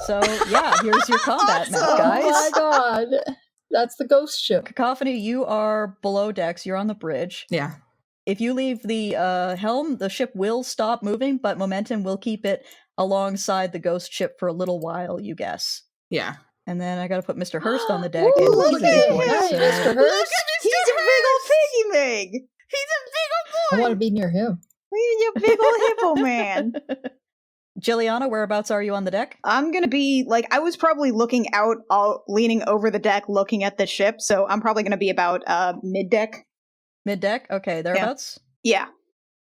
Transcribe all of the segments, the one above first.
So, yeah, here's your combat map, guys. Oh my god. That's the ghost ship. Cacophony, you are below decks. You're on the bridge. Yeah. If you leave the helm, the ship will stop moving, but momentum will keep it alongside the ghost ship for a little while, you guess. Yeah. And then I gotta put Mr. Hurst on the deck. Ooh, and look he's a at big him. boy, Hi, so- Mr. Hurst. He's a big old piggy Meg. He's a big I old want to be near him. He's a big old hippo man. Jilliana, whereabouts are you on the deck? I'm gonna be like, I was probably looking out, leaning over the deck, looking at the ship. So I'm probably gonna be about mid deck. Mid deck? Okay, thereabouts. Yeah.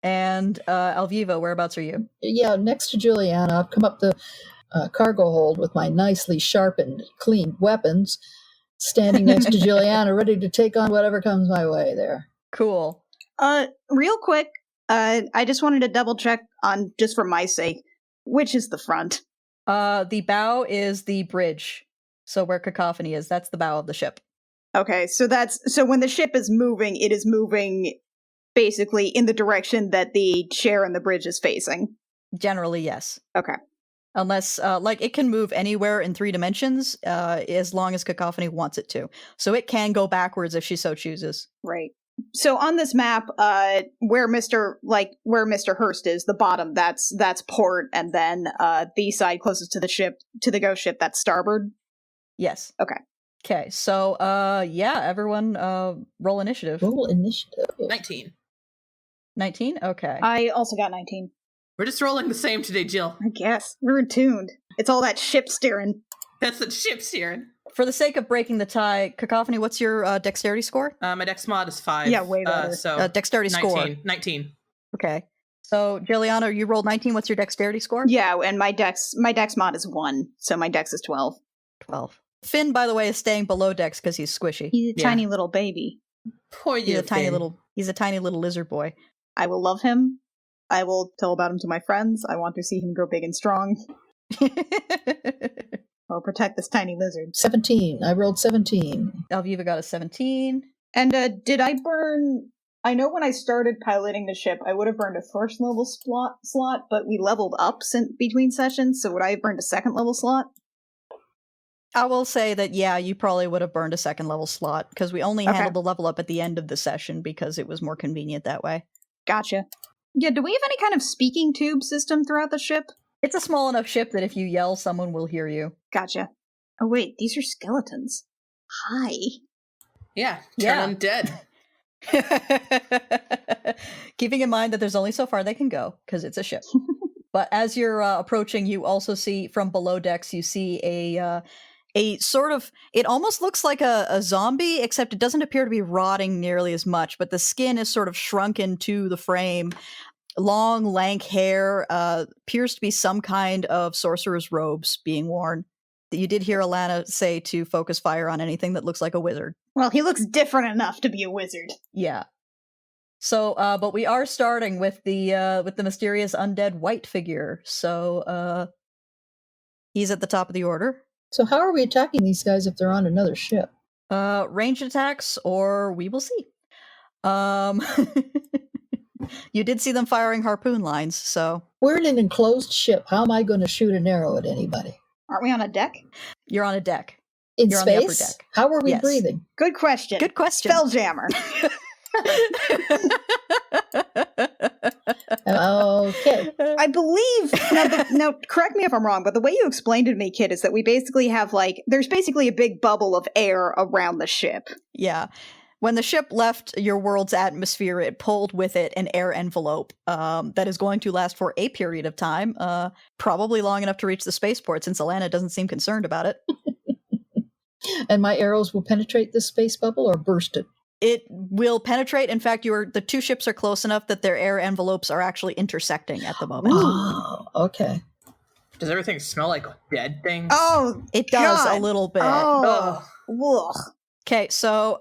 And Alviva, whereabouts are you? Yeah, next to Juliana. I've come up the cargo hold with my nicely sharpened, cleaned weapons, standing next to Juliana, ready to take on whatever comes my way there. Cool. Real quick, I just wanted to double check on, just for my sake, which is the front. The bow is the bridge. So where Cacophony is, that's the bow of the ship. Okay, so when the ship is moving, it is moving basically in the direction that the chair and the bridge is facing. Generally, yes. Okay. Unless, it can move anywhere in 3 dimensions, as long as Cacophony wants it to. So it can go backwards if she so chooses. Right. So on this map, where Mr. Hurst is, the bottom, that's port, and then the side closest to the ship, to the ghost ship, that's starboard. Yes. Okay, so, everyone, roll initiative. Roll initiative. 19. 19? Okay. I also got 19. We're just rolling the same today, Jill. I guess. We're attuned. It's all that ship steering. That's the ship steering. For the sake of breaking the tie, Cacophony, what's your dexterity score? My dex mod is 5. Yeah, way better. So Dexterity 19. score. 19. Okay. So, Jilliana, you rolled 19. What's your dexterity score? Yeah, and my dex mod is 1, so my dex is 12. 12. Finn, by the way, is staying below dex because he's squishy. He's a tiny little baby. Poor you, He's a tiny Finn. little lizard boy. I will love him. I will tell about him to my friends. I want to see him grow big and strong. I'll protect this tiny lizard. 17. I rolled 17. Alviva got a 17. And did I burn... I know when I started piloting the ship, I would have burned a first level slot, but we leveled up between sessions, so would I have burned a second level slot? I will say that, yeah, you probably would have burned a second level slot, because we only handled the level up at the end of the session because it was more convenient that way. Gotcha. Yeah, do we have any kind of speaking tube system throughout the ship? It's a small enough ship that if you yell, someone will hear you. Gotcha. Oh wait, these are skeletons. Hi. Yeah, Yeah. turn undead. Keeping in mind that there's only so far they can go, because it's a ship. But as you're approaching, you also see, from below decks, you see a sort of, it almost looks like a zombie, except it doesn't appear to be rotting nearly as much, but the skin is sort of shrunken to the frame. Long, lank hair, appears to be some kind of sorcerer's robes being worn. You did hear Alana say to focus fire on anything that looks like a wizard. Well, he looks different enough to be a wizard. Yeah. So, but we are starting with the mysterious undead white figure. So, he's at the top of the order. So how are we attacking these guys if they're on another ship? Ranged attacks, or we will see. You did see them firing harpoon lines, so... We're in an enclosed ship. How am I going to shoot an arrow at anybody? Aren't we on a deck? You're on a deck. In You're space? on the upper deck. How are we Yes. breathing? Good question. Good question. Spelljammer. Okay. I believe, now correct me if I'm wrong, but the way you explained it to me, Kid, is that we basically have there's basically a big bubble of air around the ship. Yeah. When the ship left your world's atmosphere, it pulled with it an air envelope that is going to last for a period of time, probably long enough to reach the spaceport, since Alana doesn't seem concerned about it. And my arrows will penetrate this space bubble or burst it? It will penetrate. In fact, the 2 ships are close enough that their air envelopes are actually intersecting at the moment. Oh, okay. Does everything smell like dead things? Oh, It does God. a little bit. Oh. Ugh. Okay, so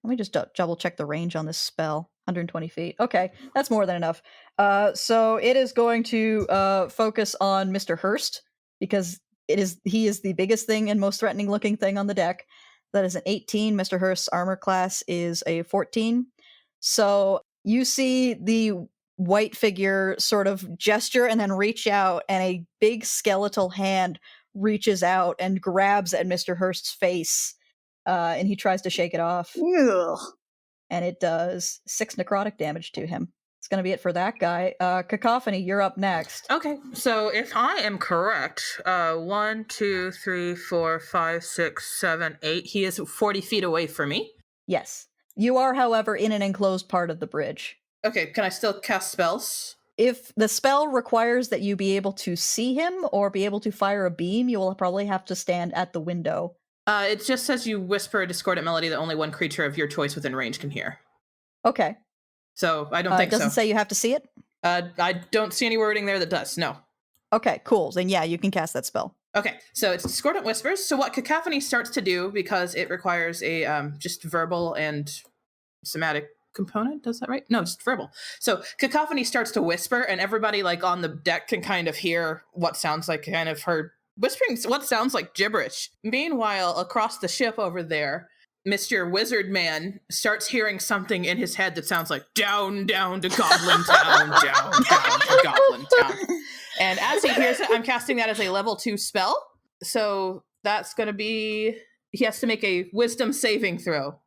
Let me just double check the range on this spell. 120 feet. Okay, that's more than enough. So it is going to focus on Mr. Hurst because he is the biggest thing and most threatening looking thing on the deck. That is an 18. Mr. Hurst's armor class is a 14. So you see the white figure sort of gesture and then reach out, and a big skeletal hand reaches out and grabs at Mr. Hurst's face, and he tries to shake it off. Ugh. And it does 6 necrotic damage to him. It's going to be it for that guy. Cacophony, you're up next. Okay, so if I am correct, 1, 2, 3, 4, 5, 6, 7, 8. He is 40 feet away from me. Yes. You are, however, in an enclosed part of the bridge. Okay, can I still cast spells? If the spell requires that you be able to see him or be able to fire a beam, you will probably have to stand at the window. It just says you whisper a discordant melody that only one creature of your choice within range can hear. Okay. So I don't think so. It doesn't say you have to see it? I don't see any wording there that does, no. Okay, cool. Then yeah, you can cast that spell. Okay, so it's discordant whispers. So what Cacophony starts to do, because it requires a just verbal and somatic component, does that right? No, just verbal. So Cacophony starts to whisper, and everybody like on the deck can kind of hear what sounds like kind of her whispering, what sounds like gibberish. Meanwhile, across the ship over there, Mr. Wizard Man starts hearing something in his head that sounds like down, down to Goblin Town, down, down to Goblin Town. And as he hears it, I'm casting that as a level 2 spell. So that's going to be, he has to make a wisdom saving throw.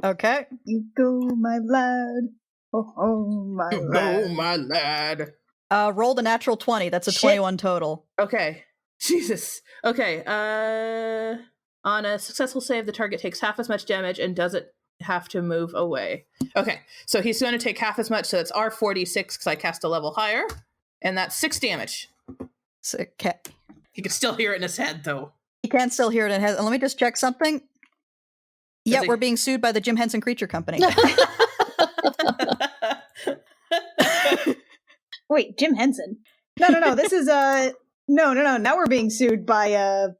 Okay. You go, my lad. Oh, my lad. Oh, my lad. Rolled a natural 20. That's a Shit. 21 total. Okay. Jesus. Okay. On a successful save, the target takes half as much damage and doesn't have to move away. Okay. So he's going to take half as much. So that's R46 because I cast a level higher. And that's 6 damage. Okay. He can still hear it in his head, though. You can still hear it in his. Let me just check something. Yeah, he- we're being sued by the Jim Henson Creature Company. Wait, Jim Henson? No. This is no. Now we're being sued by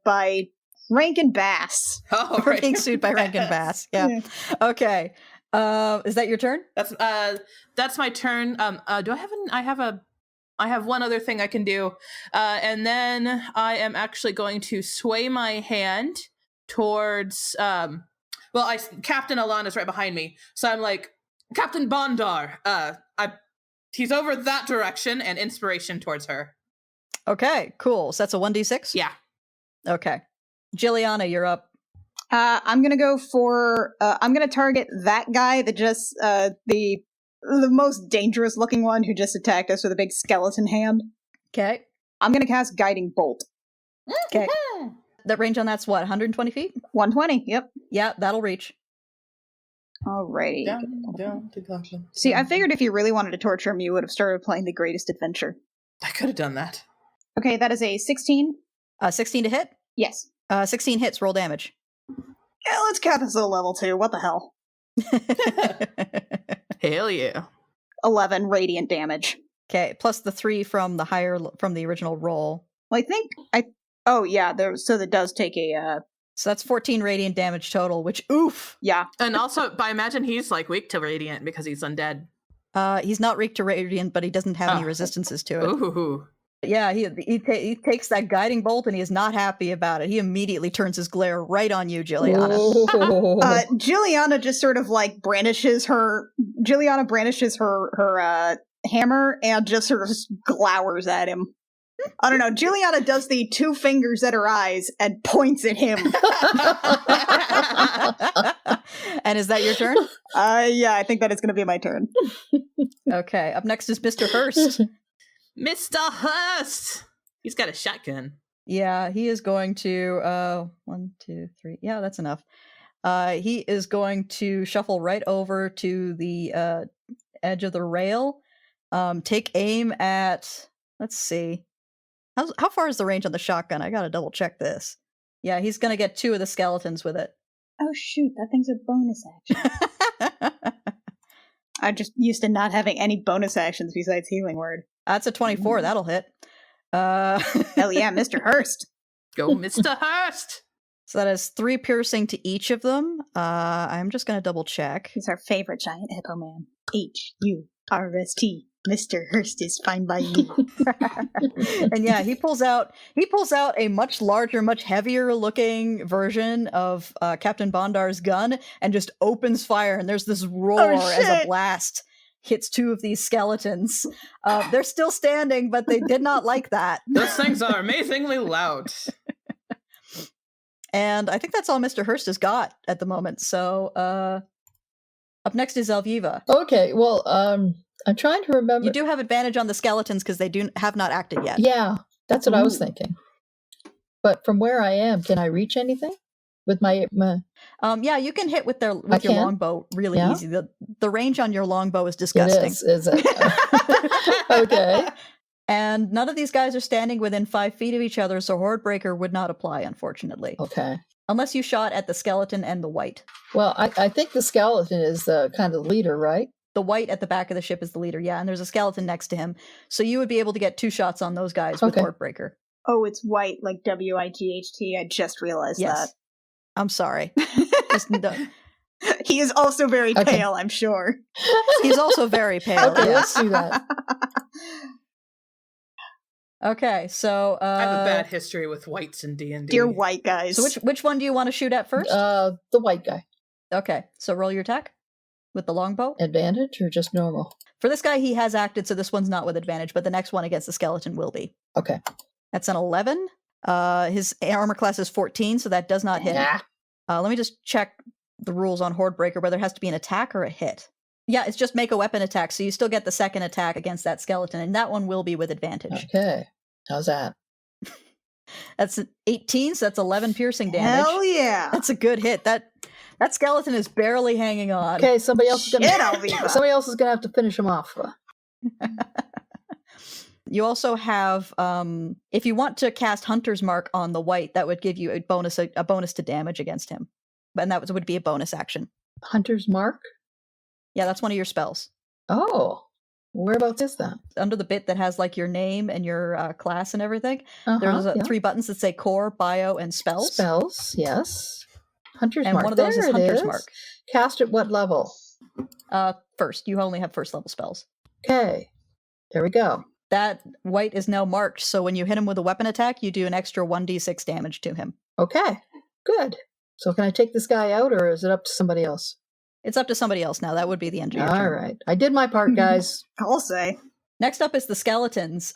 Rankin Bass. Oh, We're right. being sued by Rankin Bass. Yeah. Okay. Is that your turn? That's my turn. Do I have one other thing I can do. And then I am actually going to sway my hand towards Captain Alana's right behind me. So I'm like, Captain Bondar, he's over that direction, and inspiration towards her. Okay, cool. So that's a 1d6? Yeah. Okay. Jilliana, you're up. I'm gonna go for. I'm gonna target that guy that just the most dangerous looking one who just attacked us with a big skeleton hand. Okay. I'm gonna cast Guiding Bolt. Okay. That range on that's what, 120 feet? 120. Yep. Yeah, that'll reach. Alrighty. Down to Goblin. See, I figured if you really wanted to torture him, you would have started playing The Greatest Adventure. I could have done that. Okay, that is a 16. 16 to hit? Yes. 16 hits, roll damage. Yeah, let's cap this at a level 2. What the hell? Hell yeah. 11 radiant damage. Okay, plus the 3 from the original roll. Well, oh yeah, so that does take a So that's 14 radiant damage total, which oof. yeah. And also, I imagine he's like weak to radiant because he's undead. He's not weak to radiant, but he doesn't have any resistances to it. Ooh. Yeah, he takes that guiding bolt and he is not happy about it. He immediately turns his glare right on you, Juliana. Juliana just sort of like brandishes her hammer and just sort of glowers at him. I don't know. Juliana does the 2 fingers at her eyes and points at him. And is that your turn? Yeah, I think that is going to be my turn. Okay, up next is Mr. Hurst. Mr. Hurst! He's got a shotgun. Yeah, he is going to 1, 2, 3. Yeah, that's enough. He is going to shuffle right over to the edge of the rail. Take aim at, let's see. How far is the range on the shotgun? I gotta double check this. Yeah, he's gonna get 2 of the skeletons with it. Oh shoot, that thing's a bonus action. I'm just used to not having any bonus actions besides Healing Word. That's a 24. That'll hit. Hell yeah, Mr. Hurst. Go, Mr. Hurst! So that is 3 piercing to each of them. I'm just going to double check. He's our favorite giant hippo man. H-U-R-S-T. Mr. Hurst is fine by me. And yeah, he pulls out a much larger, much heavier looking version of Captain Bondar's gun and just opens fire, and there's this roar as a blast hits 2 of these skeletons. They're still standing, but they did not like that. Those things are amazingly loud. And I think that's all Mr. Hurst has got at the moment. So up next is Alviva. Okay, well, I'm trying to remember. You do have advantage on the skeletons because they have not acted yet. Yeah, that's what I was thinking. But from where I am, can I reach anything with my? Yeah, you can hit with your longbow really easy. The range on your longbow is disgusting. It is it? Okay. And none of these guys are standing within 5 feet of each other, so Hordebreaker would not apply, unfortunately. Okay. Unless you shot at the skeleton and the white. Well, I think the skeleton is the kind of leader, right? The white at the back of the ship is the leader, yeah, and there's a skeleton next to him. So you would be able to get 2 shots on those guys with Hordebreaker. Oh, it's white, like W-I-G-H-T. I just realized that. I'm sorry. He is also very pale, I'm sure. He's also very pale. Okay, let's do that. Okay, so I have a bad history with whites in D&D. Dear white guys. So which one do you want to shoot at first? The white guy. Okay, so roll your attack with the longbow. Advantage or just normal? For this guy, he has acted, so this one's not with advantage, but the next one against the skeleton will be. Okay. That's an 11. His armor class is 14, so that does not hit. Yeah. Let me just check the rules on Hordebreaker, whether it has to be an attack or a hit. Yeah, it's just make a weapon attack, so you still get the second attack against that skeleton, and that one will be with advantage. Okay. How's that? That's 18, so that's 11 piercing damage. Hell yeah. That's a good hit. That skeleton is barely hanging on. Okay, somebody else is gonna have to finish him off. You also have, if you want to cast Hunter's Mark on the white, that would give you a bonus to damage against him, and that would be a bonus action. Hunter's Mark? Yeah, that's one of your spells. Oh, whereabouts is that? Under the bit that has like your name and your class and everything, there's 3 buttons that say Core, Bio, and Spells. Spells, yes. Hunter's and Mark. One of those is Hunter's Mark. Cast at what level? First. You only have first level spells. Okay, there we go. That white is now marked, so when you hit him with a weapon attack, you do an extra 1d6 damage to him. Okay, good. So can I take this guy out, or is it up to somebody else? It's up to somebody else now. That would be the end of your turn. All right. I did my part, guys. I'll say. Next up is the skeletons.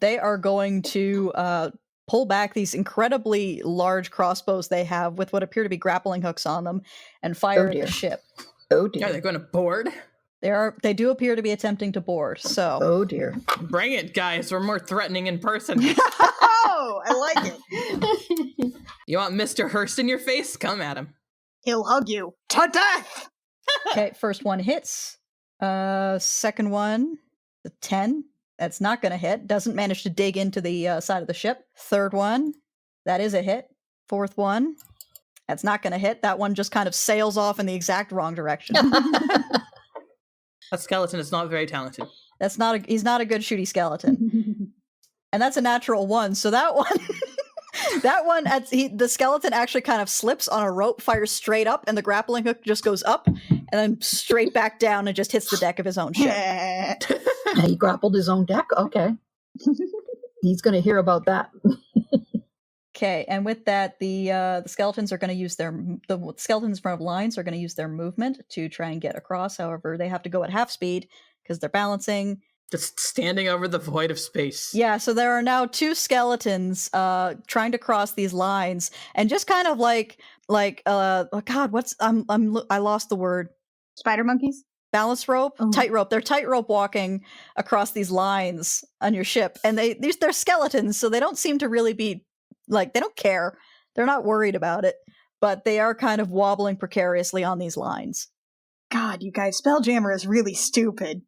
They are going to pull back these incredibly large crossbows they have with what appear to be grappling hooks on them and fire at the ship. Oh, dear. Are they going to board? They do appear to be attempting to board, so... Oh, dear. Bring it, guys. We're more threatening in person. Oh, I like it. You want Mr. Hurst in your face? Come at him. He'll hug you to death. Okay, first one hits. Second one, the 10. That's not going to hit. Doesn't manage to dig into the side of the ship. Third one, that is a hit. Fourth one, that's not going to hit. That one just kind of sails off in the exact wrong direction. That skeleton is not very talented. He's not a good shooty skeleton. And that's a natural 1. So that one, the skeleton actually kind of slips on a rope, fires straight up, and the grappling hook just goes up and then straight back down and just hits the deck of his own ship. He grappled his own deck? Okay. He's going to hear about that. Okay, and with that, the skeletons are going to use the skeletons in front of lines are going to use their movement to try and get across. However, they have to go at half speed because they're balancing. Just standing over the void of space. Yeah, so there are now 2 skeletons trying to cross these lines, and just kind of oh God, I lost the word. Spider monkeys? Balance rope, tightrope. They're tightrope walking across these lines on your ship, and they're skeletons, so they don't seem to really be they don't care. They're not worried about it, but they are kind of wobbling precariously on these lines. God, you guys, Spelljammer is really stupid.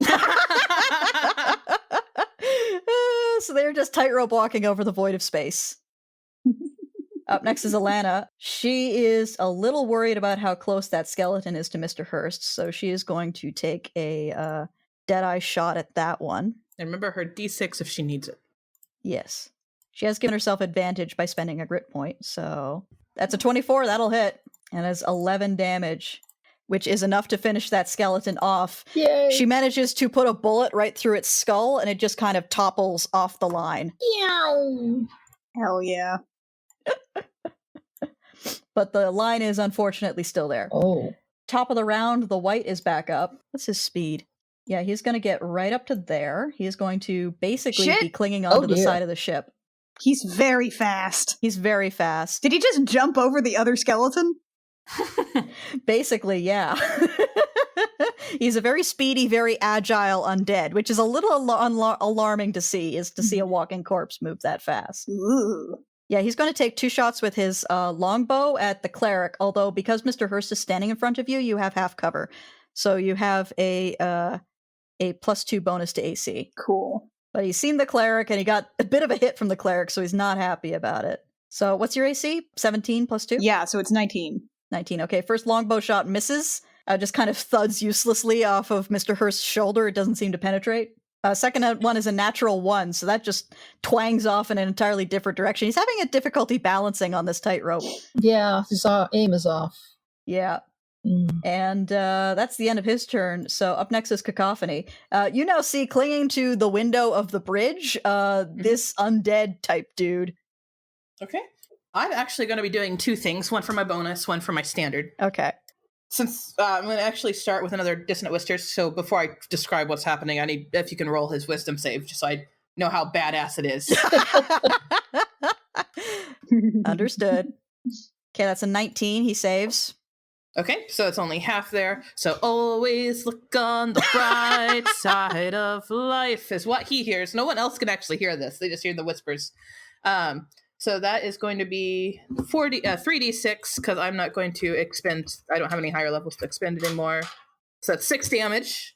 So they're just tightrope walking over the void of space. Up next is Alana. She is a little worried about how close that skeleton is to Mr. Hurst, so she is going to take a dead-eye shot at that one. And remember her D6 if she needs it. Yes. She has given herself advantage by spending a grit point, so That's a 24. That'll hit. And has 11 damage, which is enough to finish that skeleton off. Yay! She manages to put a bullet right through its skull, and it just kind of topples off the line. Meow. Hell yeah. But the line is unfortunately still there. Oh. Top of the round, the white is back up. What's his speed? Yeah, he's going to get right up to there. He is going to basically Shit. be clinging onto the dear. side of the ship. He's very fast. He's very fast. Did he just jump over the other skeleton? Basically, yeah. He's a very speedy, very agile undead, which is a little alarming to see, is to see a walking corpse move that fast. Ooh. Yeah, he's going to take 2 shots with his longbow at the cleric, although because Mr. Hurst is standing in front of you, you have half cover. So you have a +2 bonus to AC. Cool. But he's seen the cleric, and he got a bit of a hit from the cleric, so he's not happy about it. So what's your AC? 17 + 2? Yeah, so it's 19. 19. Okay, first longbow shot misses. Just kind of thuds uselessly off of Mr. Hurst's shoulder. It doesn't seem to penetrate. Second one is a natural 1, so that just twangs off in an entirely different direction. He's having a difficulty balancing on this tightrope. Yeah, his aim is off. Yeah. And that's the end of his turn. So up next is Cacophony. You now see clinging to the window of the bridge, this undead type dude. Okay. I'm actually going to be doing 2 things. One for my bonus, one for my standard. Okay. Since I'm going to actually start with another Dissonant Whispers, so before I describe what's happening, I need if you can roll his wisdom save, just so I know how badass it is. Understood. Okay, that's a 19. He saves. Okay, so it's only half there. So always look on the bright side of life is what he hears. No one else can actually hear this. They just hear the whispers. So that is going to be 3d6, because I'm not going to expend. I don't have any higher levels to expend anymore. So that's 6 damage.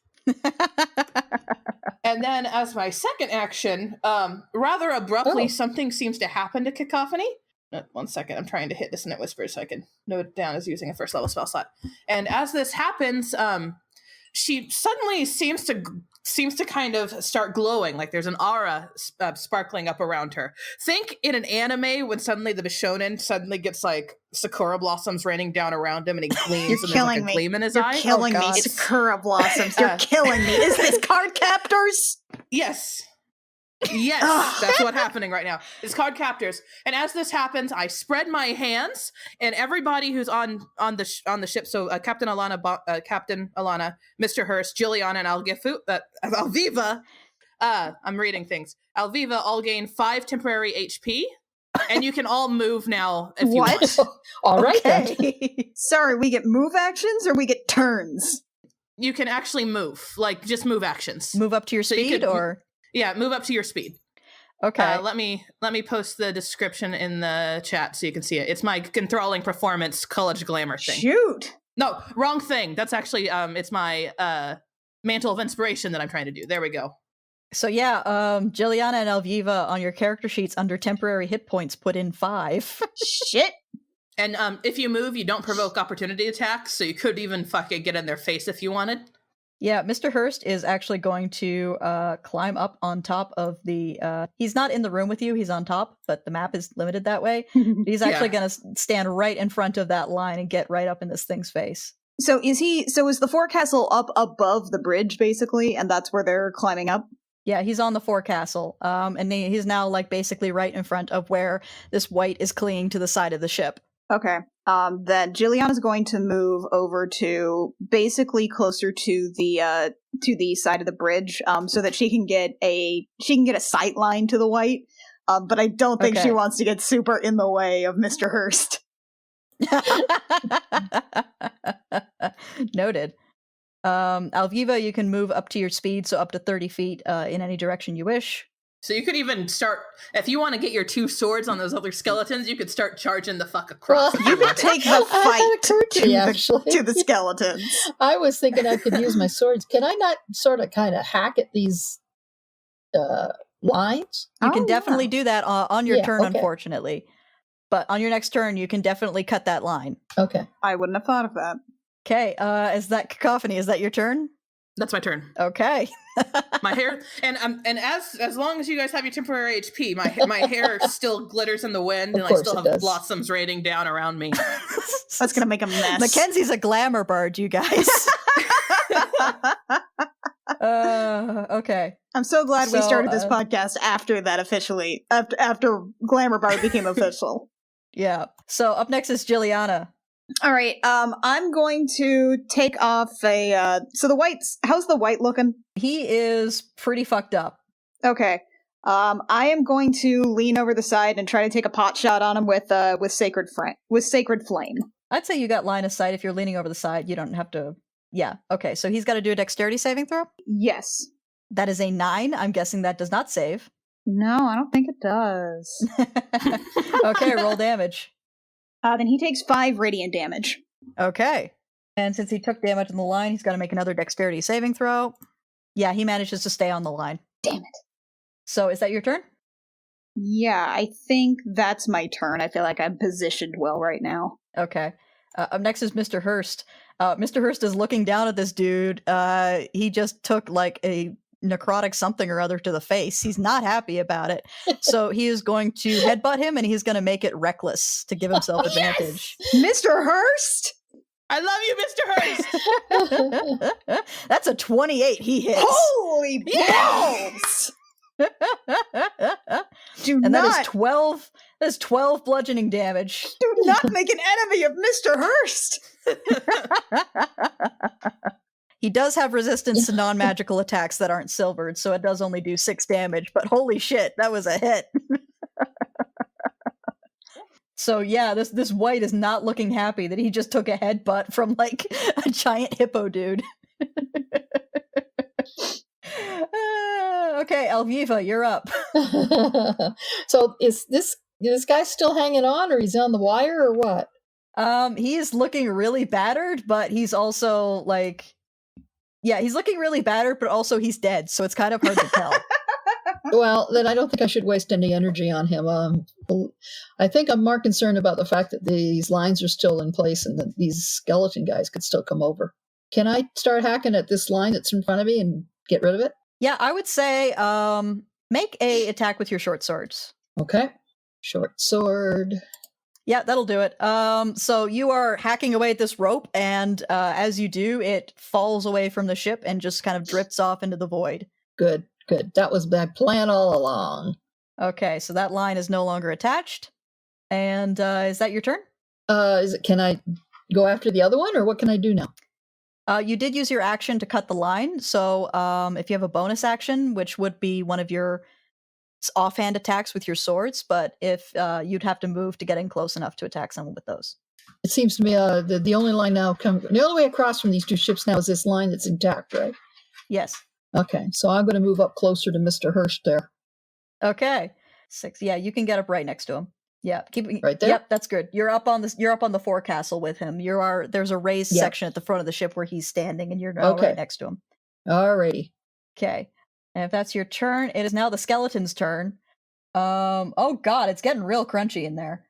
And then as my second action, rather abruptly, something seems to happen to Cacophony. 1 second, I'm trying to hit Dissonant Whispers so I can note it down as using a first level spell slot. And as this happens, she suddenly seems to kind of start glowing, like there's an aura sparkling up around her. Think in an anime when suddenly the Bishonen suddenly gets like Sakura blossoms raining down around him and he gleams. You're killing me. Gleam in his You're eye. killing me. God. Sakura blossoms. You're killing me. Is this card captors? Yes. Yes, that's what's happening right now. It's card captors, and as this happens, I spread my hands, and everybody who's on the ship. So Captain Alana, Mr. Hurst, Juliana, and Alviva. I'm reading things. Alviva all gain 5 temporary HP, and you can all move now if you want. All right then. Sorry, we get move actions or we get turns? You can actually move, like just move actions. Move up to your So you speed, could- or Yeah, move up to your speed. okay. Let me post the description in the chat so you can see it. It's my enthralling performance college glamour thing. Shoot. No, wrong thing. That's actually it's my mantle of inspiration that I'm trying to do. There we go. So yeah, Juliana and Alviva on your character sheets under temporary hit points put in 5. Shit. And if you move, you don't provoke opportunity attacks, so you could even fucking get in their face if you wanted. Yeah, Mr. Hurst is actually going to climb up on top of the... he's not in the room with you, he's on top, but the map is limited that way. He's actually going to stand right in front of that line and get right up in this thing's face. So is the forecastle up above the bridge, basically, and that's where they're climbing up? Yeah, he's on the forecastle, and he's now like basically right in front of where this white is clinging to the side of the ship. Okay. Then Juliana's going to move over to basically closer to the side of the bridge, so that she can get a sight line to the white. But I don't think she wants to get super in the way of Mr. Hurst. Noted. Alviva, you can move up to your speed, so up to 30 feet in any direction you wish. So you could even start, if you want to get your 2 swords on those other skeletons, you could start charging the fuck across. You could take the fight to the skeletons. I was thinking I could use my swords. Can I not sort of kind of hack at these lines? You can definitely do that on your turn, okay. unfortunately. But on your next turn, you can definitely cut that line. Okay. I wouldn't have thought of that. Okay, is that Cacophony? Is that your turn? That's my turn. Okay. My hair, and as long as you guys have your temporary HP, my hair still glitters in the wind, and I still have blossoms raining down around me. That's gonna make a mess. Mackenzie's a glamour bird, you guys. Okay. I'm so glad we started this podcast after that officially, after Glamour Bar became official. Yeah. So up next is Jilliana. All right. I'm going to take off so the white's, how's the white looking? He is pretty fucked up. Okay. I am going to lean over the side and try to take a pot shot on him with Sacred Flame. I'd say you got line of sight. If you're leaning over the side, you don't have to. Yeah. Okay. So he's got to do a dexterity saving throw? Yes. That is a 9. I'm guessing that does not save. No, I don't think it does. Okay, roll damage. Then he takes 5 radiant damage. Okay. And since he took damage on the line, he's got to make another dexterity saving throw. Yeah, he manages to stay on the line. Damn it. So is that your turn? Yeah, I think that's my turn. I feel like I'm positioned well right now. Okay. Up next is Mr. Hurst. Mr. Hurst is looking down at this dude. He just took like a necrotic something or other to the face. He's not happy about it. So he is going to headbutt him, and he's going to make it reckless to give himself advantage. Mr. Hurst? I love you, Mr. Hurst! That's a 28. He hits. Holy balls! That is 12. That is 12 bludgeoning damage. Do not make an enemy of Mr. Hurst! He does have resistance to non-magical attacks that aren't silvered, so it does only do 6 damage, but holy shit, that was a hit. So yeah, this white is not looking happy that he just took a headbutt from like a giant hippo dude. Okay, Alviva, you're up. So is this guy still hanging on, or he's on the wire, or what? He's looking really battered, but he's also like, yeah, he's looking really battered, but also he's dead, so it's kind of hard to tell. Well, then I don't think I should waste any energy on him. I think I'm more concerned about the fact that these lines are still in place and that these skeleton guys could still come over. Can I start hacking at this line that's in front of me and get rid of it? Yeah, I would say make a attack with your short swords. Okay. Short sword. Yeah, that'll do it. So you are hacking away at this rope, and as you do, it falls away from the ship and just kind of drifts off into the void. Good. That was my plan all along. Okay, so that line is no longer attached. And is that your turn? Can I go after the other one, or what can I do now? You did use your action to cut the line, so if you have a bonus action, which would be one of your offhand attacks with your swords, but if you'd have to move to get in close enough to attack someone with those. It seems to me the only line now the only way across from these two ships now is this line that's intact, right? Yes. Okay, so I'm going to move up closer to Mr. Hurst there. Okay. 6. Yeah, you can get up right next to him. Yeah, keep right there. Yep, that's good. You're up on the forecastle with him. There's a raised section at the front of the ship where he's standing, and you're now right next to him. Alrighty. Okay. And if that's your turn, it is now the skeleton's turn. Oh god, it's getting real crunchy in there.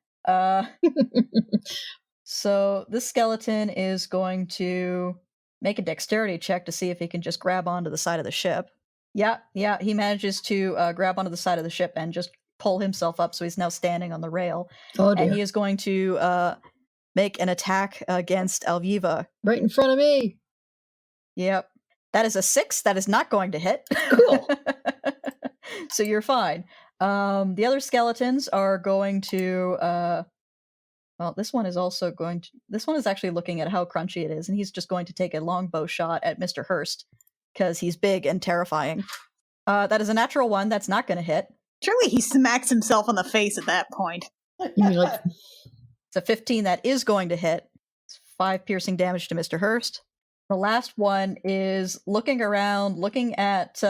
So this skeleton is going to make a dexterity check to see if he can just grab onto the side of the ship. Yeah, he manages to grab onto the side of the ship and just pull himself up, so he's now standing on the rail. Oh dear. And he is going to make an attack against Alviva. Right in front of me. Yep. That is a 6. That is not going to hit. Cool. So you're fine. The other skeletons are going to... well, this one is also going to... This one is actually looking at how crunchy it is, and he's just going to take a longbow shot at Mr. Hurst, because he's big and terrifying. That is a natural 1. That's not going to hit. Surely he smacks himself on the face at that point. You mean like... It's a 15 that is going to hit. It's 5 piercing damage to Mr. Hurst. The last one is looking around, looking at...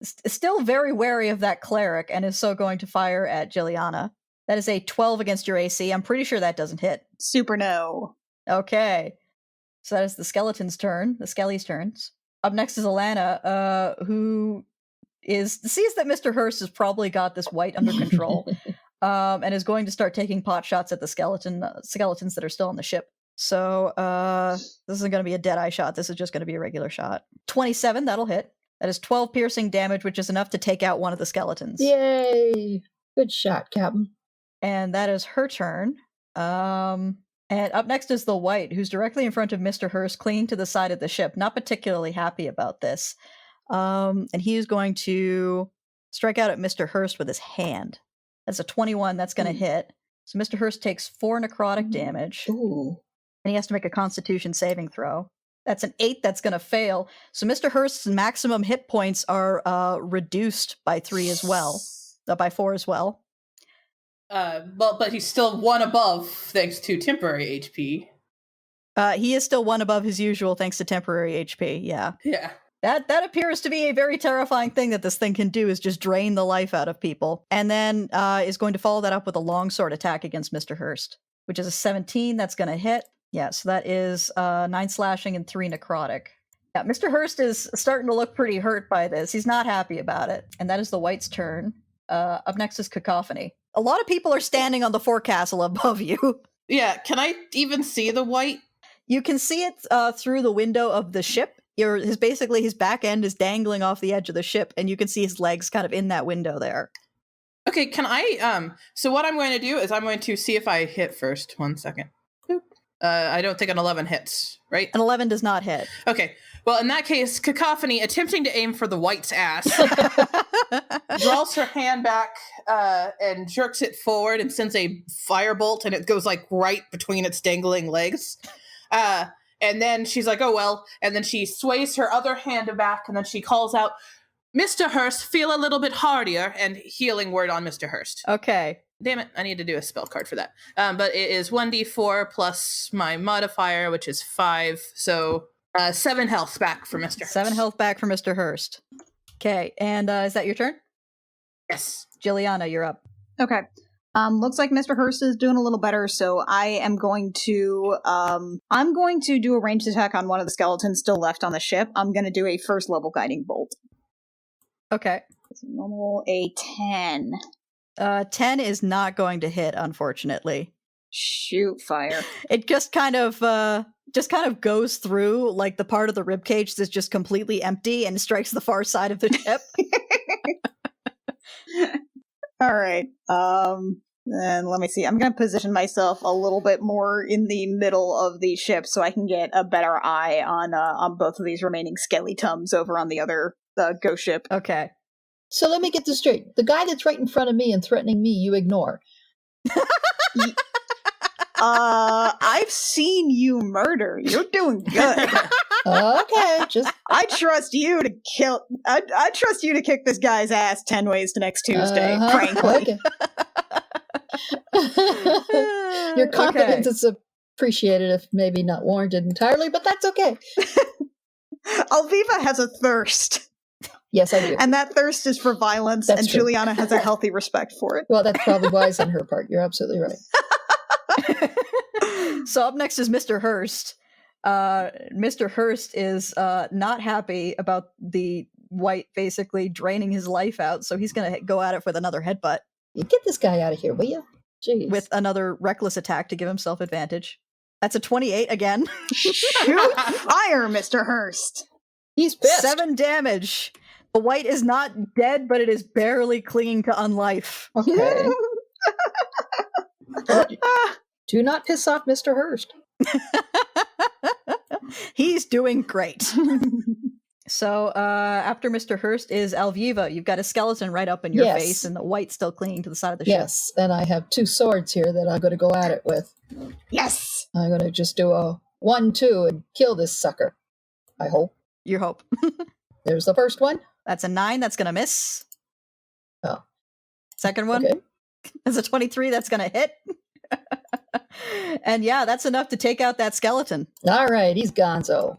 still very wary of that cleric, and is so going to fire at Jilliana. That is a 12 against your AC. I'm pretty sure that doesn't hit. Super no. Okay. So that is the skeleton's turn. The skelly's turns. Up next is Alana, who sees that Mr. Hurst has probably got this white under control, and is going to start taking pot shots at the skeletons that are still on the ship. So this isn't going to be a dead-eye shot. This is just going to be a regular shot. 27, that'll hit. That is 12 piercing damage, which is enough to take out one of the skeletons. Yay! Good shot, Captain. And that is her turn. And up next is the White, who's directly in front of Mr. Hurst, clinging to the side of the ship, not particularly happy about this. And he is going to strike out at Mr. Hurst with his hand. That's a 21, that's going to hit. So Mr. Hurst takes 4 necrotic damage. Ooh. And he has to make a Constitution saving throw. That's an 8, that's going to fail. So Mr. Hurst's maximum hit points are reduced by 3 as well. By 4 as well. But he's still 1 above thanks to temporary HP. He is still 1 above his usual thanks to temporary HP, yeah. Yeah. That appears to be a very terrifying thing that this thing can do, is just drain the life out of people. And then is going to follow that up with a longsword attack against Mr. Hurst, which is a 17, that's going to hit. Yeah, so that is 9 slashing and 3 necrotic. Yeah, Mr. Hurst is starting to look pretty hurt by this. He's not happy about it. And that is the White's turn. Up next is Cacophony. A lot of people are standing on the forecastle above you. Yeah, can I even see the White? You can see it through the window of the ship. Basically his back end is dangling off the edge of the ship, and you can see his legs kind of in that window there. Okay, can I, so what I'm going to do is I'm going to see if I hit first. 1 second. Boop. I don't think an 11 hits, right? An 11 does not hit. Okay, well, in that case, Cacophony, attempting to aim for the White's ass, draws her hand back and jerks it forward and sends a firebolt, and it goes, like, right between its dangling legs. And then she's like, oh, well. And then she sways her other hand back, and then she calls out, Mr. Hurst, feel a little bit hardier, and healing word on Mr. Hurst. Okay. Damn it, I need to do a spell card for that. But it is 1d4 plus my modifier, which is 5. So 7 health back for Mr. Hurst. 7 health back for Mr. Hurst. Okay, and is that your turn? Yes. Jilliana, you're up. Okay. Looks like Mr. Hurst is doing a little better, so I am going to do a ranged attack on one of the skeletons still left on the ship. I'm going to do a first level guiding bolt. Okay. It's a normal a 10. 10 is not going to hit, unfortunately. Shoot fire. It just kind of goes through, like, the part of the ribcage that's just completely empty and strikes the far side of the ship. All right. And let me see. I'm going to position myself a little bit more in the middle of the ship so I can get a better eye on both of these remaining skeletons over on the other ghost ship. Okay. So let me get this straight. The guy that's right in front of me and threatening me, you ignore. I've seen you murder. You're doing good. Okay, just I trust you to kill. I trust you to kick this guy's ass 10 ways to next Tuesday. Frankly, okay. Your confidence is appreciated, if maybe not warranted entirely, but that's okay. Alviva has a thirst. Yes, I do. And that thirst is for violence, That's and true. Juliana has a healthy respect for it. Well, that's probably wise on her part. You're absolutely right. So up next is Mr. Hurst. Mr. Hurst is not happy about the White basically draining his life out, so he's going to go at it with another headbutt. You get this guy out of here, will you? Jeez. With another reckless attack to give himself advantage. That's a 28 again. Shoot fire, Mr. Hurst. He's pissed. 7 damage. The White is not dead, but it is barely clinging to unlife. Okay. Do not piss off Mr. Hurst. He's doing great. So after Mr. Hurst is Alviva. You've got a skeleton right up in your Yes. face, and the White still clinging to the side of the ship. Yes, and I have 2 swords here that I'm going to go at it with. Yes. I'm going to just do a 1-2 and kill this sucker. I hope. You hope. There's the first one. That's a 9. That's going to miss. Oh. Second one. Okay. That's a 23. That's going to hit. And yeah, that's enough to take out that skeleton. All right, he's gonzo.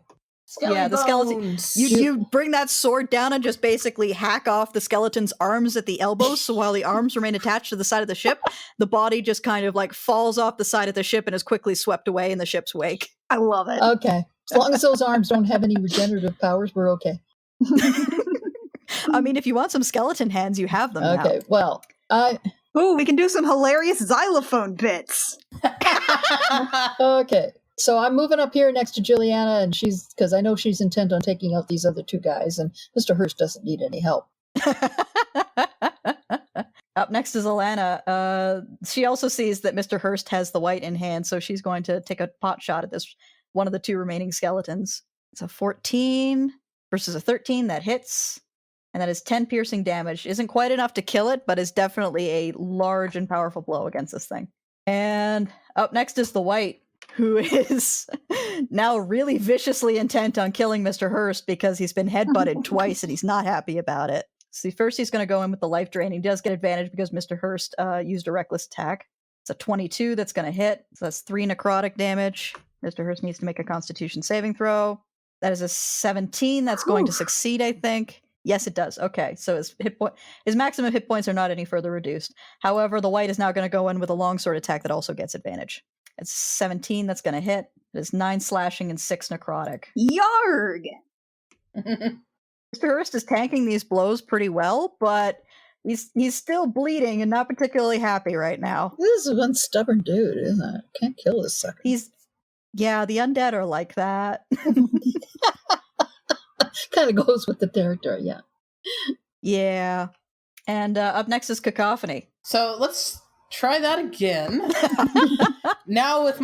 Yeah, the skeleton. You bring that sword down and just basically hack off the skeleton's arms at the elbows. So while the arms remain attached to the side of the ship, the body just kind of like falls off the side of the ship and is quickly swept away in the ship's wake. I love it. Okay. As long as those arms don't have any regenerative powers, we're okay. I mean, if you want some skeleton hands, you have them Okay, now. well, Ooh, we can do some hilarious xylophone bits. okay. So I'm moving up here next to Juliana, and because I know she's intent on taking out these other two guys, and Mr. Hurst doesn't need any help. Up next is Alana. She also sees that Mr. Hurst has the white in hand, so she's going to take a pot shot at this one of the two remaining skeletons. It's a 14 versus a 13 that hits, and that is 10 piercing damage. Isn't quite enough to kill it, but is definitely a large and powerful blow against this thing. And up next is the white, who is now really viciously intent on killing Mr. Hurst because he's been headbutted twice and he's not happy about it. So first he's going to go in with the life drain. He does get advantage because Mr. Hurst used a reckless attack. It's a 22 that's going to hit. So that's 3 necrotic damage. Mr. Hurst needs to make a constitution saving throw. That is a 17 that's going to succeed, I think. Yes, it does. Okay, so his maximum hit points are not any further reduced. However, the white is now going to go in with a longsword attack that also gets advantage. It's 17 that's going to hit. It is 9 slashing and 6 necrotic. Yarg! Mr. Hurst is tanking these blows pretty well, but he's still bleeding and not particularly happy right now. This is one stubborn dude, isn't it? Can't kill this sucker. Yeah, the undead are like that. Kind of goes with the territory, yeah. Yeah. And up next is Cacophony. So let's try that again. now with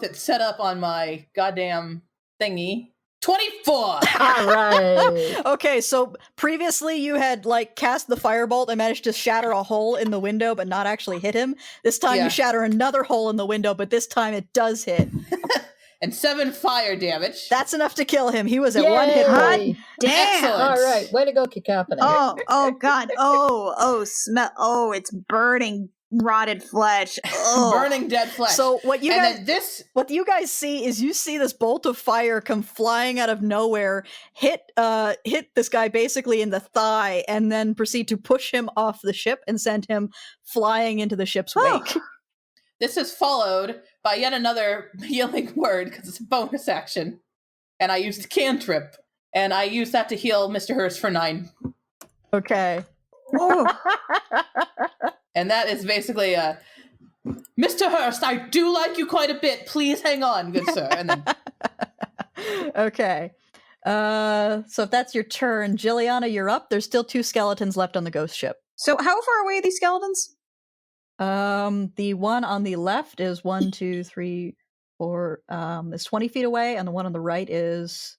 it set up on my goddamn thingy. 24. All right. Okay, so previously you had cast the firebolt and managed to shatter a hole in the window but not actually hit him. This time you shatter another hole in the window, but this time it does hit. And 7 fire damage. That's enough to kill him. He was at 1 hit point. Damn! Excellent. All right, way to go, Cacophony. Oh god. Smell. Oh, it's burning rotted flesh. Oh. Burning dead flesh. So what you then guys see is you see this bolt of fire come flying out of nowhere, hit this guy basically in the thigh, and then proceed to push him off the ship and send him flying into the ship's wake. This is followed by yet another healing word because it's a bonus action. And I used cantrip. And I used that to heal Mr. Hurst for 9. Okay. And that is basically Mr. Hurst, I do like you quite a bit. Please hang on, good sir. And then okay. So if that's your turn, Jilliana, you're up. There's still 2 skeletons left on the ghost ship. So how far away are these skeletons? The one on the left is 1, 2, 3, 4, is 20 feet away, and the one on the right is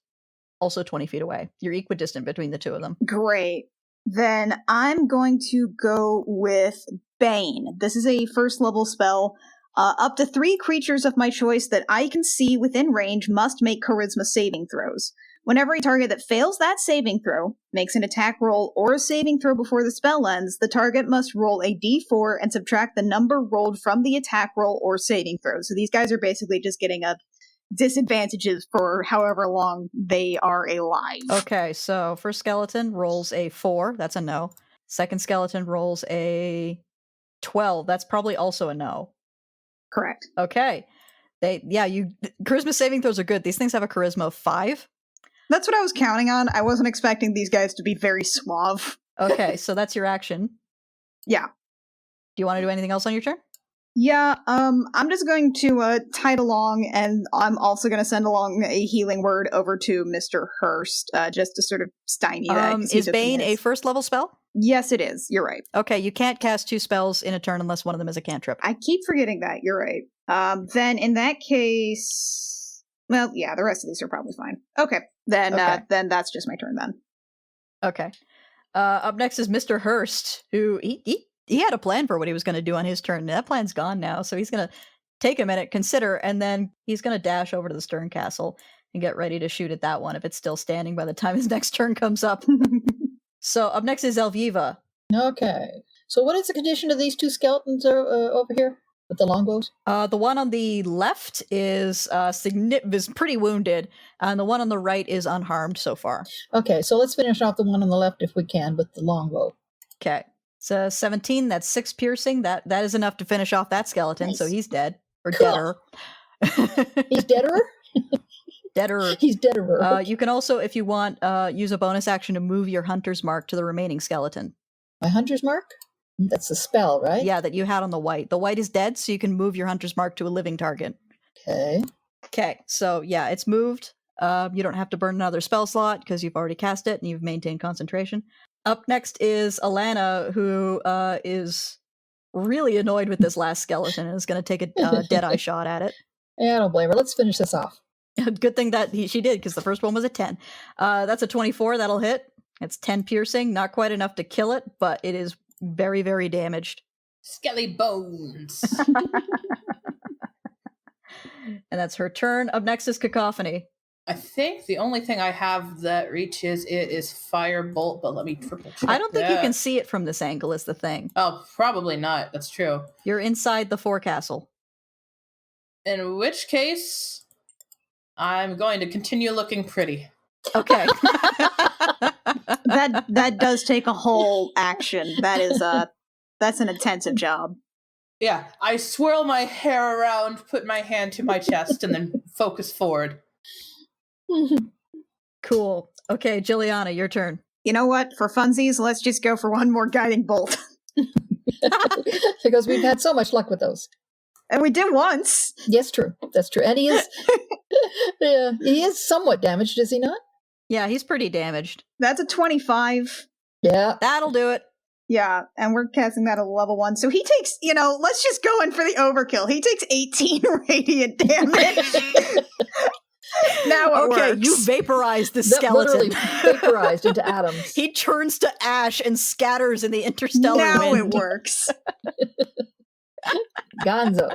also 20 feet away. You're equidistant between the 2 of them. Great. Then I'm going to go with Bane. This is a first level spell. Up to 3 creatures of my choice that I can see within range must make charisma saving throws. Whenever a target that fails that saving throw makes an attack roll or a saving throw before the spell ends, the target must roll a d4 and subtract the number rolled from the attack roll or saving throw. So these guys are basically just getting a disadvantages for however long they are alive. Okay, so first skeleton rolls a 4. That's a no. Second skeleton rolls a 12. That's probably also a no. Correct. Okay. Charisma saving throws are good. These things have a charisma of 5. That's what I was counting on. I wasn't expecting these guys to be very suave. Okay, so that's your action. Yeah. Do you want to do anything else on your turn? Yeah, I'm just going to tide along, and I'm also going to send along a healing word over to Mr. Hurst, just to sort of stymie that. Is Bane a first level spell? Yes, it is. You're right. Okay, you can't cast 2 spells in a turn unless one of them is a cantrip. I keep forgetting that. You're right. Then in that case, well, yeah, the rest of these are probably fine. Okay, then that's just my turn then. Okay. Up next is Mr. Hurst, who he had a plan for what he was going to do on his turn. That plan's gone now, so he's going to take a minute, consider, and then he's going to dash over to the Stern Castle and get ready to shoot at that one if it's still standing by the time his next turn comes up. So up next is Elviva. Okay. So what is the condition of these 2 skeletons over here with the longbows? The one on the left is pretty wounded, and the one on the right is unharmed so far. Okay, so let's finish off the one on the left if we can with the longbow. Okay. So 17, that's 6 piercing. That is enough to finish off that skeleton, Nice. so he's dead. Or Cool. deader. He's deaderer? Deader. He's deaderer. You can also, if you want, use a bonus action to move your hunter's mark to the remaining skeleton. My hunter's mark? That's a spell, right? Yeah, that you had on the white. The white is dead, so you can move your hunter's mark to a living target. Okay. Okay, so yeah, it's moved. You don't have to burn another spell slot because you've already cast it and you've maintained concentration. Up next is Alana, who is really annoyed with this last skeleton and is going to take a dead-eye shot at it. Yeah, I don't blame her. Let's finish this off. Good thing that she did, because the first one was a 10. That's a 24. That'll hit. It's 10 piercing. Not quite enough to kill it, but it is very, very damaged. Skelly bones. And that's her turn. Up next is Cacophony. I think the only thing I have that reaches it is firebolt, but let me triple check. I don't think you that. can see it from this angle is the thing. Oh, probably not. That's true. You're inside the forecastle. In which case, I'm going to continue looking pretty. Okay. That does take a whole action. That's an intensive job. Yeah, I swirl my hair around, put my hand to my chest, and then focus forward. Cool. Okay, Juliana, your turn. You know what? For funsies, let's just go for one more guiding bolt. Because we've had so much luck with those. And we did once. Yes, true. That's true. And he is, he is somewhat damaged, is he not? Yeah, he's pretty damaged. That's a 25. Yeah. That'll do it. Yeah, and we're casting that at level 1. So he takes, let's just go in for the overkill. He takes 18 radiant damage. Now it Okay, works. you vaporized the That skeleton. literally vaporized into atoms. He turns to ash and scatters in the interstellar Now wind. it works. Gonzo.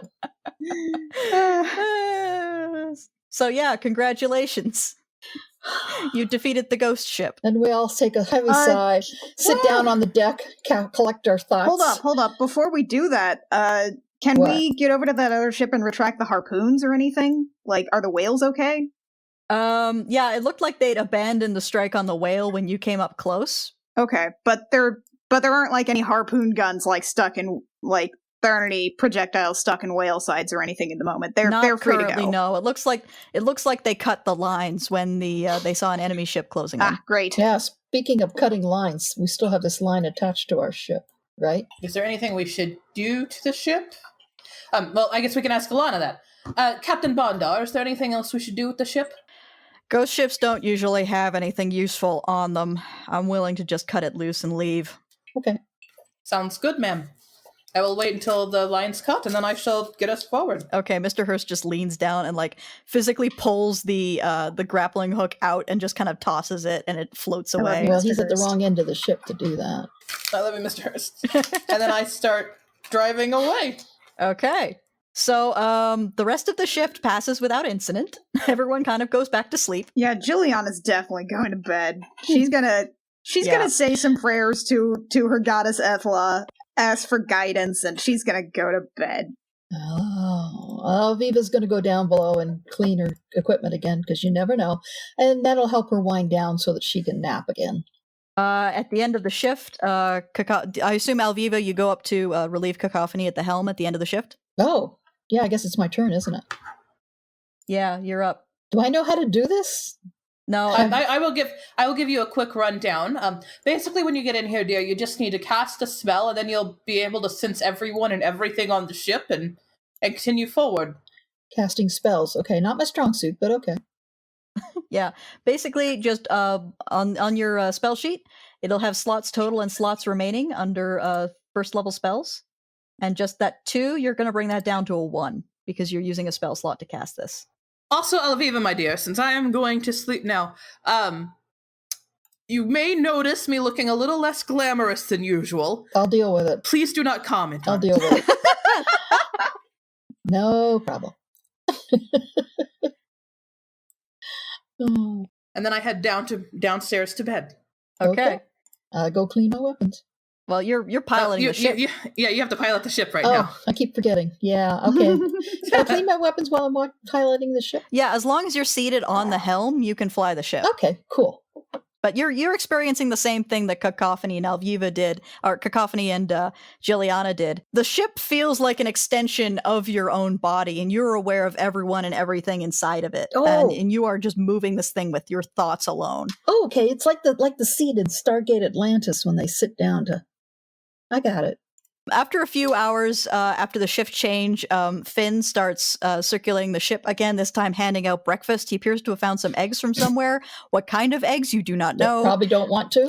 So yeah, congratulations. You defeated the ghost ship. And we all take a heavy sigh, sit down on the deck, collect our thoughts. Hold up. Before we do that, can What? we get over to that other ship and retract the harpoons or anything? Like, are the whales okay? Yeah, it looked like they'd abandoned the strike on the whale when you came up close. Okay, but there aren't like any harpoon guns like stuck in like there aren't any projectiles stuck in whale sides or anything at the moment. They're free to go. No, it looks like they cut the lines when they saw an enemy ship closing in. Ah, great. Yeah, speaking of cutting lines, we still have this line attached to our ship, right? Is there anything we should do to the ship? Well, I guess we can ask Alana that. Captain Bondar, is there anything else we should do with the ship? Ghost ships don't usually have anything useful on them. I'm willing to just cut it loose and leave. Okay. Sounds good, ma'am. I will wait until the line's cut, and then I shall get us forward. Okay, Mr. Hurst just leans down and like physically pulls the grappling hook out and just kind of tosses it, and it floats I love away. you, Well, Mr. he's at the Hurst. wrong end of the ship to do that. I love you, Mr. Hurst. And then I start driving away. Okay. So the rest of the shift passes without incident. Everyone kind of goes back to sleep. Yeah, Juliana's definitely going to bed. She's gonna Yeah. say some prayers to her goddess Ethla, ask for guidance, and she's gonna go to bed. Oh, Viva's going to go down below and clean her equipment again, because you never know. And that'll help her wind down so that she can nap again. At the end of the shift, I assume Alviva, you go up to relieve Cacophony at the helm at the end of the shift? Oh, yeah, I guess it's my turn, isn't it? Yeah, you're up. Do I know how to do this? No, I will give you a quick rundown. Basically, when you get in here, dear, you just need to cast a spell, and then you'll be able to sense everyone and everything on the ship, and continue forward. Casting spells. Okay, not my strong suit, but okay. yeah. Basically, just on your spell sheet, it'll have slots total and slots remaining under first level spells. And just that 2, you're going to bring that down to a 1 because you're using a spell slot to cast this. Also, Alviva, my dear, since I am going to sleep now, you may notice me looking a little less glamorous than usual. I'll deal with it. Please do not comment I'll on deal with it. No problem. Oh, And then I head downstairs to bed. Okay. Go clean my weapons. Well, you're piloting the ship. You have to pilot the ship right Oh, now. I keep forgetting. Yeah, okay. Can I clean my weapons while I'm piloting the ship? Yeah, as long as you're seated on the helm, you can fly the ship. Okay, cool. But you're experiencing the same thing that Cacophony and Alviva did, or Cacophony and Gilliana did. The ship feels like an extension of your own body, and you're aware of everyone and everything inside of it. Oh. And you are just moving this thing with your thoughts alone. Oh, okay. It's like the seat in Stargate Atlantis when they sit down to. I got it. After a few hours, after the shift change, Finn starts circulating the ship again, this time handing out breakfast. He appears to have found some eggs from somewhere. What kind of eggs, you do not know. Probably don't want to.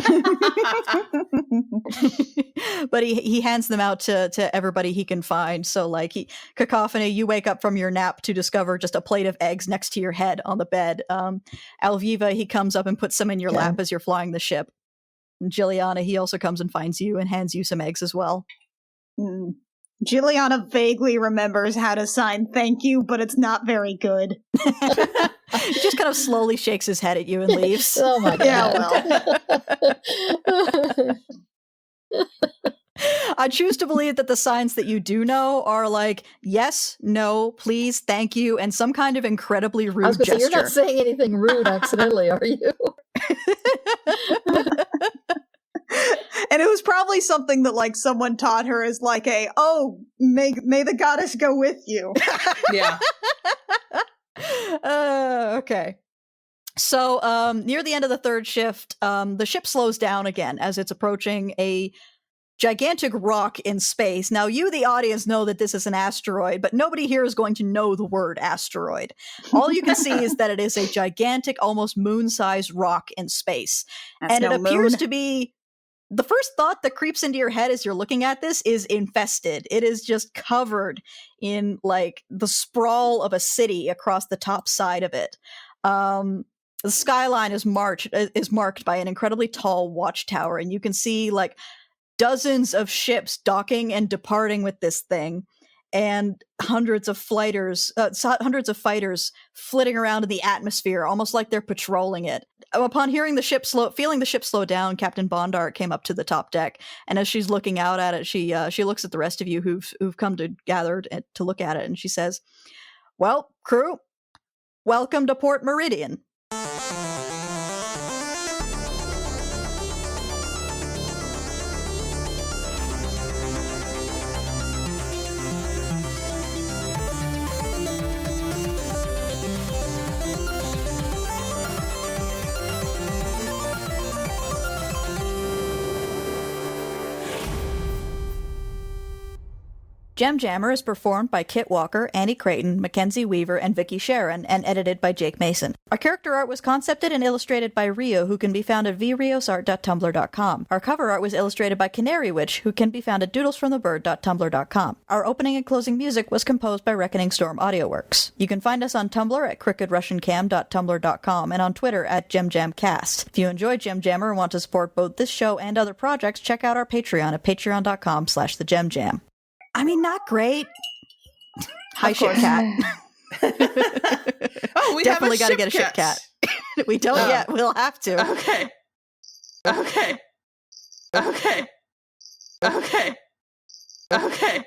But he hands them out to everybody he can find. So, like, Cacophony, you wake up from your nap to discover just a plate of eggs next to your head on the bed. Alviva, he comes up and puts some in your lap as you're flying the ship. And Jilliana, he also comes and finds you and hands you some eggs as well. Juliana vaguely remembers how to sign thank you, but it's not very good. He just kind of slowly shakes his head at you and leaves. Oh my god. I choose to believe that the signs that you do know are like yes, no, please, thank you, and some kind of incredibly rude I was gonna gesture. say, you're not saying anything rude accidentally, are you? And it was probably something that like someone taught her as like may the goddess go with you. Yeah. Okay. So near the end of the third shift, the ship slows down again as it's approaching a gigantic rock in space. Now, you, the audience, know that this is an asteroid, but nobody here is going to know the word asteroid. All you can see is that it is a gigantic, almost moon-sized rock in space. That's and no it appears moon. to be... The first thought that creeps into your head as you're looking at this is infested. It is just covered in, like, the sprawl of a city across the top side of it. The skyline is marked by an incredibly tall watchtower, and you can see, like, dozens of ships docking and departing with this thing, and hundreds of fighters flitting around in the atmosphere, almost like they're patrolling it. Upon feeling the ship slow down, Captain Bondart came up to the top deck, and as she's looking out at it, she looks at the rest of you who've come to gathered to look at it, and she says, "Well, crew, welcome to Port Meridian." JEMJAMMER is performed by Kit Walker, Annie Creighton, Mackenzie Weaver, and Vicky Sharon, and edited by Jake Mason. Our character art was concepted and illustrated by Rio, who can be found at vriosart.tumblr.com. Our cover art was illustrated by Canary Witch, who can be found at doodlesfromthebird.tumblr.com. Our opening and closing music was composed by Reckoning Storm AudioWorks. You can find us on Tumblr at crookedrussiancam.tumblr.com and on Twitter at JemJamCast. If you enjoy JemJammer and want to support both this show and other projects, check out our Patreon at patreon.com/thejemjam. I mean, not great. Hi, ship cat. Oh, we definitely got to have get a ship cat. We don't yet. We'll have to. Okay. Okay. Okay. Okay. Okay.